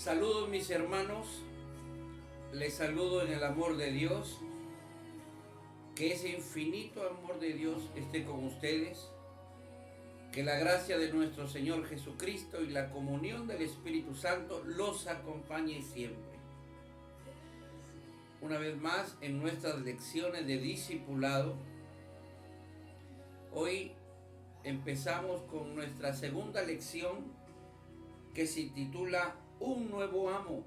Saludos mis hermanos, les saludo en el amor de Dios, que ese infinito amor de Dios esté con ustedes, que la gracia de nuestro Señor Jesucristo y la comunión del Espíritu Santo los acompañe siempre. Una vez más en nuestras lecciones de discipulado, hoy empezamos con nuestra segunda lección que se titula Un nuevo amo,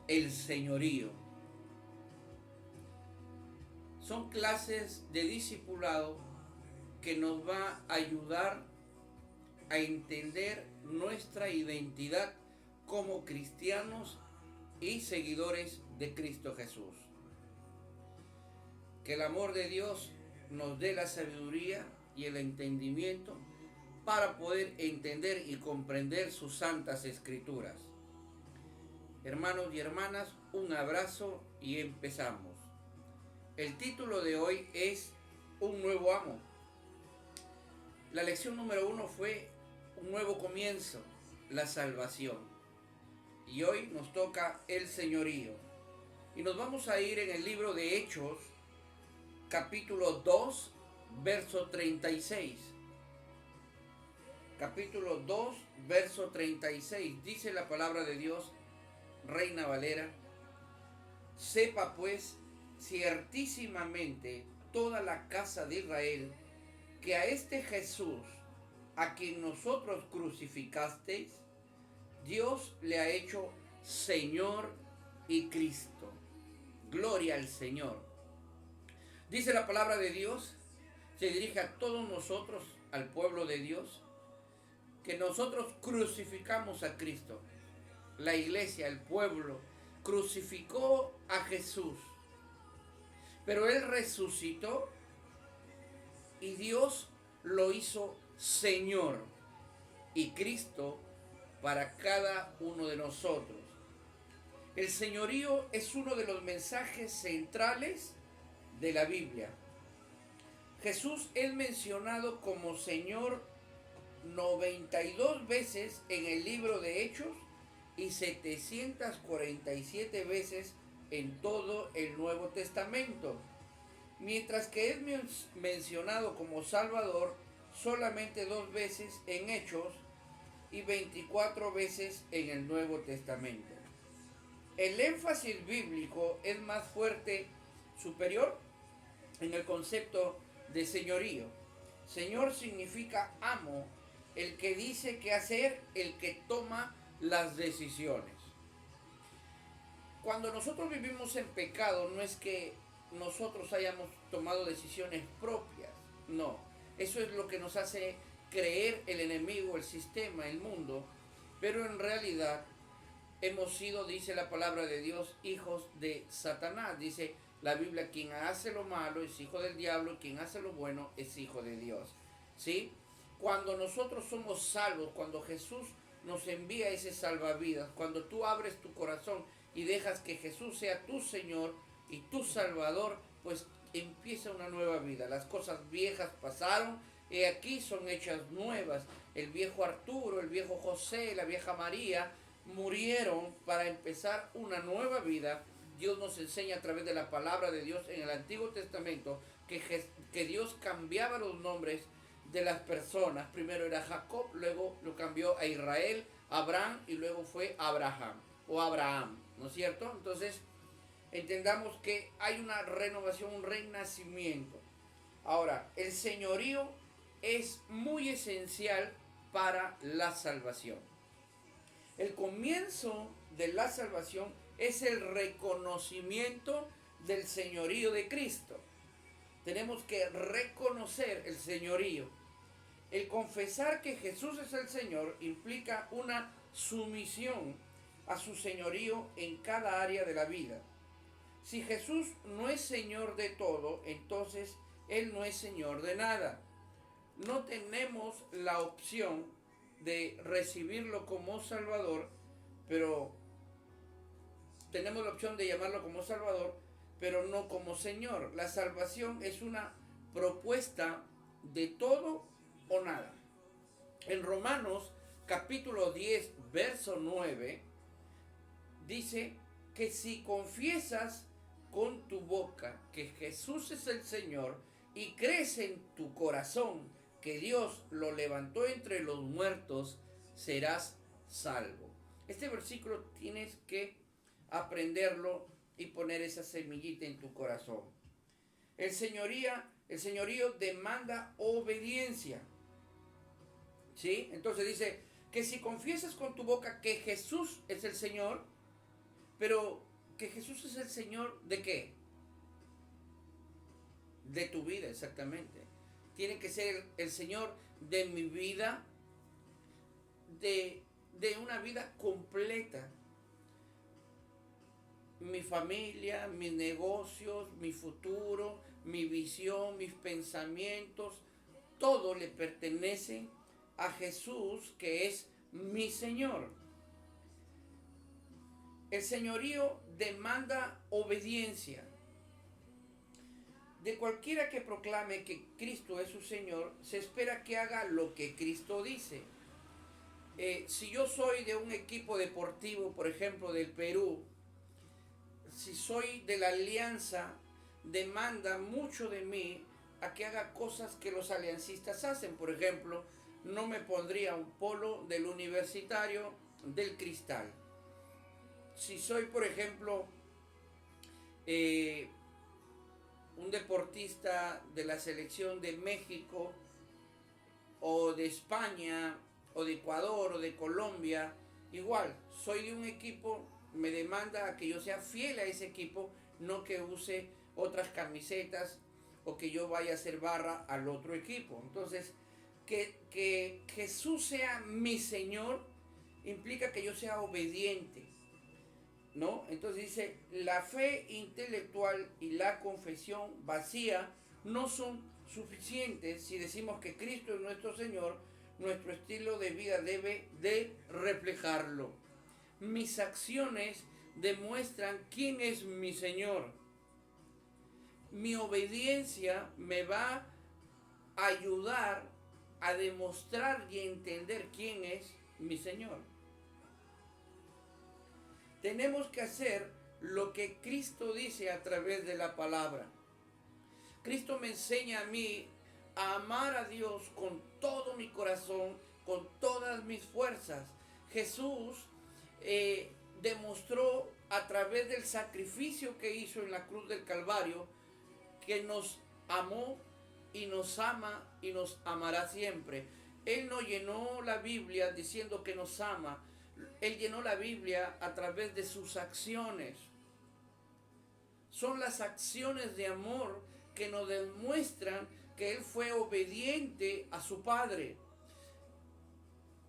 el señorío. Son clases de discipulado que nos va a ayudar a entender nuestra identidad como cristianos y seguidores de Cristo Jesús. Que el amor de Dios nos dé la sabiduría y el entendimiento para poder entender y comprender sus santas escrituras. Hermanos y hermanas, un abrazo y empezamos. El título de hoy es Un nuevo amo. La lección número 1 fue un nuevo comienzo, la salvación. Y hoy nos toca el señorío. Y nos vamos a ir en el libro de Hechos, capítulo 2, verso 36. Capítulo 2, verso 36. Dice la palabra de Dios, Reina Valera: sepa pues ciertísimamente toda la casa de Israel que a este Jesús, a quien nosotros crucificasteis, Dios le ha hecho Señor y Cristo. Gloria al Señor. Dice la palabra de Dios, se dirige a todos nosotros, al pueblo de Dios, que nosotros crucificamos a Cristo. La iglesia, el pueblo, crucificó a Jesús, pero Él resucitó y Dios lo hizo Señor y Cristo para cada uno de nosotros. El señorío es uno de los mensajes centrales de la Biblia. Jesús es mencionado como Señor 92 veces en el libro de Hechos y 747 veces en todo el Nuevo Testamento, mientras que es mencionado como Salvador solamente 2 veces en Hechos y 24 veces en el Nuevo Testamento. El énfasis bíblico es más fuerte, superior, en el concepto de señorío. Señor significa amo, el que dice qué hacer, el que toma las decisiones. Cuando nosotros vivimos en pecado, no es que nosotros hayamos tomado decisiones propias, no. Eso es lo que nos hace creer el enemigo, el sistema, el mundo, pero en realidad hemos sido, dice la palabra de Dios, hijos de Satanás. Dice la Biblia, quien hace lo malo es hijo del diablo, y quien hace lo bueno es hijo de Dios. ¿Sí? Cuando nosotros somos salvos, cuando Jesús nos envía ese salvavidas, cuando tú abres tu corazón y dejas que Jesús sea tu Señor y tu Salvador, pues empieza una nueva vida. Las cosas viejas pasaron y aquí son hechas nuevas. El viejo Arturo, el viejo José, la vieja María murieron para empezar una nueva vida. Dios nos enseña a través de la palabra de Dios en el Antiguo Testamento que Dios cambiaba los nombres de las personas. Primero era Jacob, luego lo cambió a Israel, Abraham y luego fue Abraham o Abraham, ¿no es cierto? Entonces entendamos que hay una renovación, un renacimiento. Ahora, el señorío es muy esencial para la salvación. El comienzo de la salvación es el reconocimiento del señorío de Cristo. Tenemos que reconocer el señorío. El confesar que Jesús es el Señor implica una sumisión a su señorío en cada área de la vida. Si Jesús no es Señor de todo, entonces Él no es Señor de nada. No tenemos la opción de recibirlo como Salvador, pero tenemos la opción de llamarlo como Salvador, pero no como Señor. La salvación es una propuesta de todo o nada. En Romanos capítulo 10, verso 9, dice que si confiesas con tu boca que Jesús es el Señor y crees en tu corazón que Dios lo levantó entre los muertos, serás salvo. Este versículo tienes que aprenderlo y poner esa semillita en tu corazón. El señorío demanda obediencia. ¿Sí? Entonces dice que si confiesas con tu boca que Jesús es el Señor, pero que Jesús es el Señor ¿de qué? De tu vida, exactamente. Tiene que ser el Señor de mi vida, de una vida completa. Mi familia, mis negocios, mi futuro, mi visión, mis pensamientos, todo le pertenece a Jesús, que es mi Señor. El señorío demanda obediencia. De cualquiera que proclame que Cristo es su Señor, se espera que haga lo que Cristo dice. Si yo soy de un equipo deportivo, por ejemplo, del Perú, si soy de la Alianza, demanda mucho de mí a que haga cosas que los aliancistas hacen. Por ejemplo, no me pondría un polo del Universitario del Cristal. Si soy, por ejemplo, un deportista de la selección de México o de España o de Ecuador o de Colombia, igual, soy de un equipo, me demanda a que yo sea fiel a ese equipo, no que use otras camisetas o que yo vaya a hacer barra al otro equipo. Entonces, que Jesús sea mi Señor implica que yo sea obediente, ¿no? Entonces dice, la fe intelectual y la confesión vacía no son suficientes si decimos que Cristo es nuestro Señor. Nuestro estilo de vida debe de reflejarlo. Mis acciones demuestran quién es mi Señor. Mi obediencia me va a ayudar a demostrar y entender quién es mi Señor. Tenemos que hacer lo que Cristo dice a través de la palabra. Cristo me enseña a mí a amar a Dios con todo mi corazón, con todas mis fuerzas. Jesús demostró a través del sacrificio que hizo en la cruz del Calvario que nos amó y nos ama y nos amará siempre. Él no llenó la Biblia diciendo que nos ama. Él llenó la Biblia a través de sus acciones. Son las acciones de amor que nos demuestran que Él fue obediente a su Padre.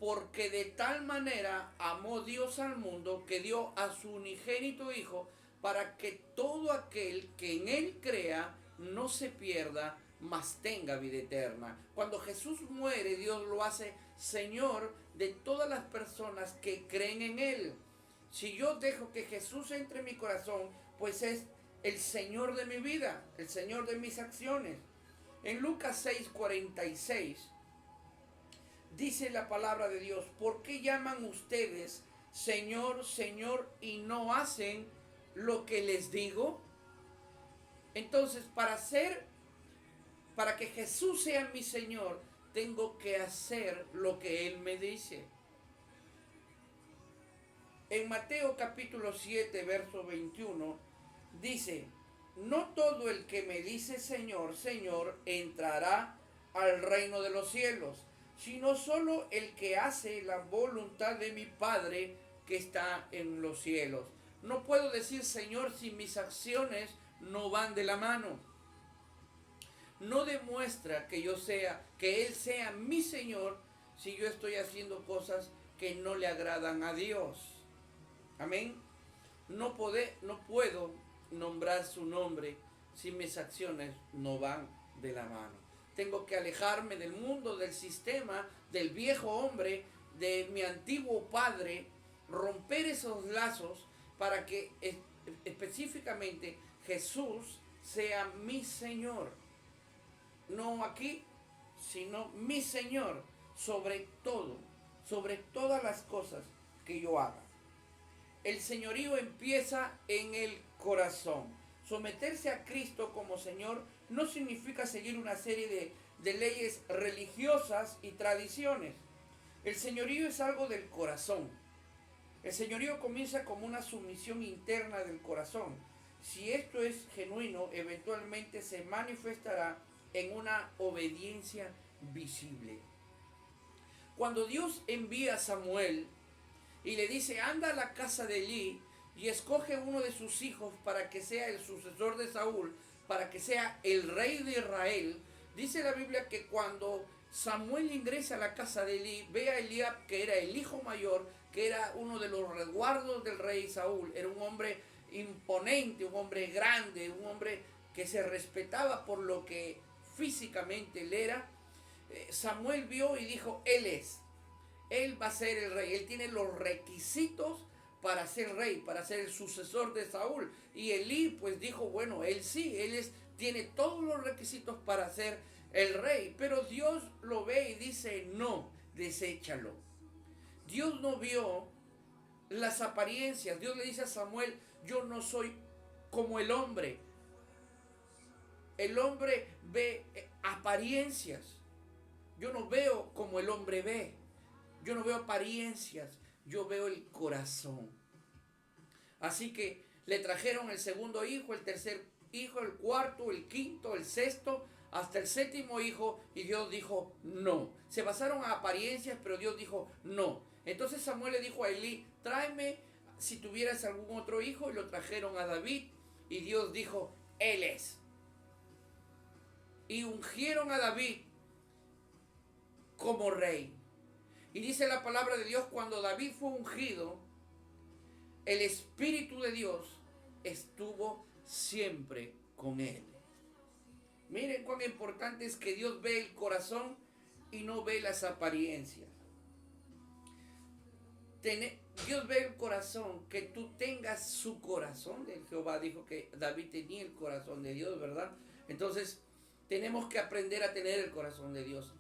Porque de tal manera amó Dios al mundo que dio a su unigénito Hijo para que todo aquel que en Él crea no se pierda, mas tenga vida eterna. Cuando Jesús muere, Dios lo hace Señor de todas las personas que creen en Él. Si yo dejo que Jesús entre en mi corazón, pues es el Señor de mi vida, el Señor de mis acciones. En Lucas 6:46 dice la palabra de Dios, ¿por qué llaman ustedes Señor, Señor y no hacen lo que les digo? Entonces, para que Jesús sea mi Señor, tengo que hacer lo que Él me dice. En Mateo capítulo 7, verso 21, dice, no todo el que me dice Señor, Señor, entrará al reino de los cielos, sino solo el que hace la voluntad de mi Padre que está en los cielos. No puedo decir Señor si mis acciones no van de la mano. No demuestra que Él sea mi Señor si yo estoy haciendo cosas que no le agradan a Dios. Amén. No puedo nombrar su nombre si mis acciones no van de la mano. Tengo que alejarme del mundo, del sistema, del viejo hombre, de mi antiguo padre, romper esos lazos para que específicamente Jesús sea mi Señor. No aquí, sino mi Señor sobre todo, sobre todas las cosas que yo haga. el señorío empieza en el corazón. Someterse a Cristo como Señor no significa seguir una serie de leyes religiosas y tradiciones. El señorío es algo del corazón. El señorío comienza como una sumisión interna del corazón. Si esto es genuino, eventualmente se manifestará en una obediencia visible. Cuando Dios envía a Samuel y le dice, anda a la casa de Elí y escoge uno de sus hijos para que sea el sucesor de Saúl, para que sea el rey de Israel, dice la Biblia que cuando Samuel ingresa a la casa de Elí, ve a Eliab, que era el hijo mayor, que era uno de los resguardos del rey Saúl, era un hombre imponente, un hombre grande, un hombre que se respetaba por lo que físicamente él era. Samuel vio y dijo, él va a ser el rey, él tiene los requisitos para ser rey, para ser el sucesor de Saúl. Y Elí pues dijo, bueno, él sí, tiene todos los requisitos para ser el rey. Pero Dios lo ve y dice, no, deséchalo. Dios no vio las apariencias. Dios le dice a Samuel, yo no soy como el hombre. El hombre ve apariencias. Yo no veo como el hombre ve. Yo no veo apariencias. Yo veo el corazón. Así que le trajeron el segundo hijo, el tercer hijo, el cuarto, el quinto, el sexto, hasta el séptimo hijo, y Dios dijo no. Se basaron a apariencias, pero Dios dijo no. Entonces Samuel le dijo a Elí, tráeme si tuvieras algún otro hijo, y lo trajeron a David, y Dios dijo, él es. Y ungieron a David como rey. Y dice la palabra de Dios, cuando David fue ungido, el Espíritu de Dios estuvo siempre con él. Miren cuán importante es que Dios ve el corazón y no ve las apariencias. Dios ve el corazón, que tú tengas su corazón. Jehová dijo que David tenía el corazón de Dios, ¿verdad? Entonces tenemos que aprender a tener el corazón de Dios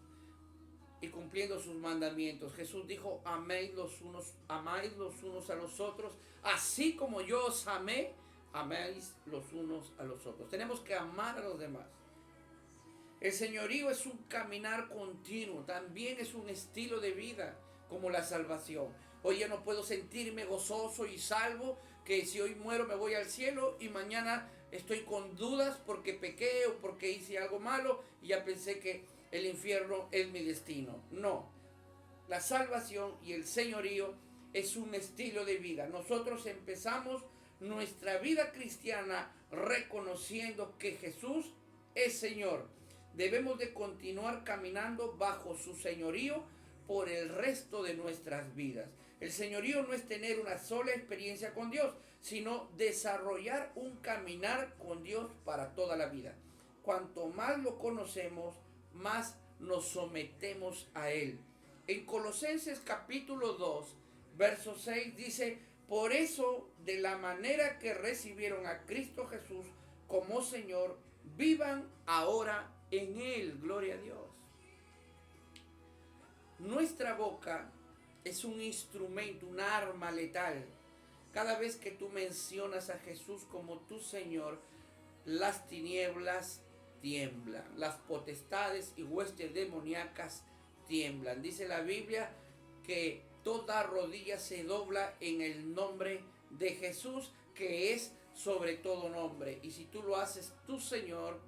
y cumpliendo sus mandamientos. Jesús dijo, améis los unos a los otros, así como yo os amé, améis los unos a los otros. Tenemos que amar a los demás. El señorío es un caminar continuo, también es un estilo de vida, como la salvación. Hoy ya no puedo sentirme gozoso y salvo, que si hoy muero me voy al cielo y mañana estoy con dudas porque pequé o porque hice algo malo y ya pensé que el infierno es mi destino. No, la salvación y el señorío es un estilo de vida. Nosotros empezamos nuestra vida cristiana reconociendo que Jesús es Señor. Debemos de continuar caminando bajo su señorío por el resto de nuestras vidas. El señorío no es tener una sola experiencia con Dios, sino desarrollar un caminar con Dios para toda la vida. Cuanto más lo conocemos, más nos sometemos a Él. En Colosenses capítulo 2, verso 6 dice, por eso, de la manera que recibieron a Cristo Jesús como Señor, vivan ahora en Él. Gloria a Dios. Nuestra boca es un instrumento, un arma letal. Cada vez que tú mencionas a Jesús como tu Señor, las tinieblas tiemblan, las potestades y huestes demoníacas tiemblan. Dice la Biblia que toda rodilla se dobla en el nombre de Jesús, que es sobre todo nombre. Y si tú lo haces tu Señor,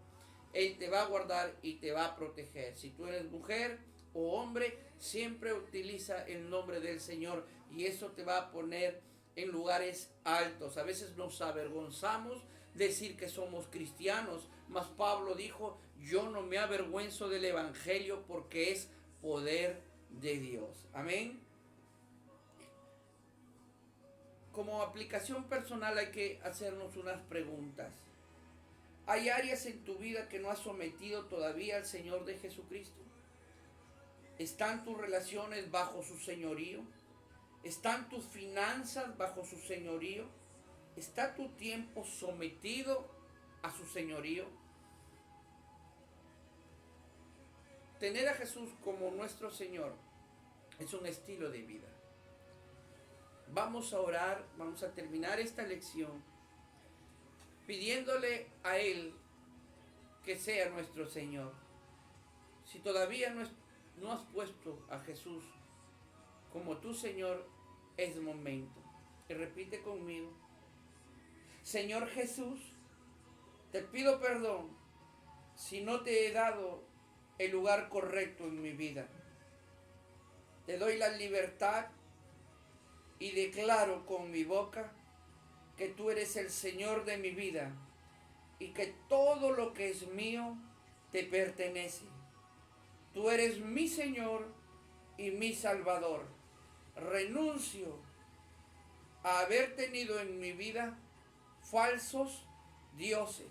Él te va a guardar y te va a proteger. Si tú eres mujer o hombre, siempre utiliza el nombre del Señor y eso te va a poner en lugares altos. A veces nos avergonzamos decir que somos cristianos, mas Pablo dijo, yo no me avergüenzo del evangelio porque es poder de Dios. Amén. Como aplicación personal hay que hacernos unas preguntas. ¿Hay áreas en tu vida que no has sometido todavía al Señor de Jesucristo? ¿Están tus relaciones bajo su señorío? ¿Están tus finanzas bajo su señorío? ¿Está tu tiempo sometido a su señorío? Tener a Jesús como nuestro Señor es un estilo de vida. vamos a orar, vamos a terminar esta lección pidiéndole a Él que sea nuestro Señor. Si todavía no has puesto a Jesús como tu Señor, es momento. Y repite conmigo: Señor Jesús, te pido perdón si no te he dado el lugar correcto en mi vida. Te doy la libertad y declaro con mi boca que tú eres el Señor de mi vida y que todo lo que es mío te pertenece. Tú eres mi Señor y mi Salvador. Renuncio a haber tenido en mi vida falsos dioses,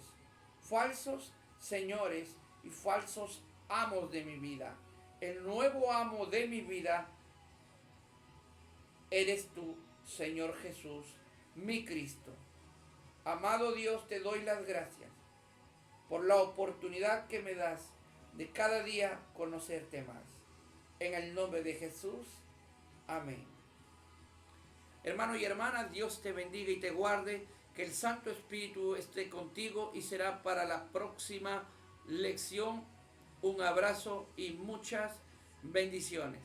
falsos señores y falsos amos de mi vida. El nuevo amo de mi vida eres tú, Señor Jesús, mi Cristo. Amado Dios, te doy las gracias por la oportunidad que me das de cada día conocerte más. En el nombre de Jesús, amén. Hermano y hermana, Dios te bendiga y te guarde, que el Santo Espíritu esté contigo y será para la próxima lección. Un abrazo y muchas bendiciones.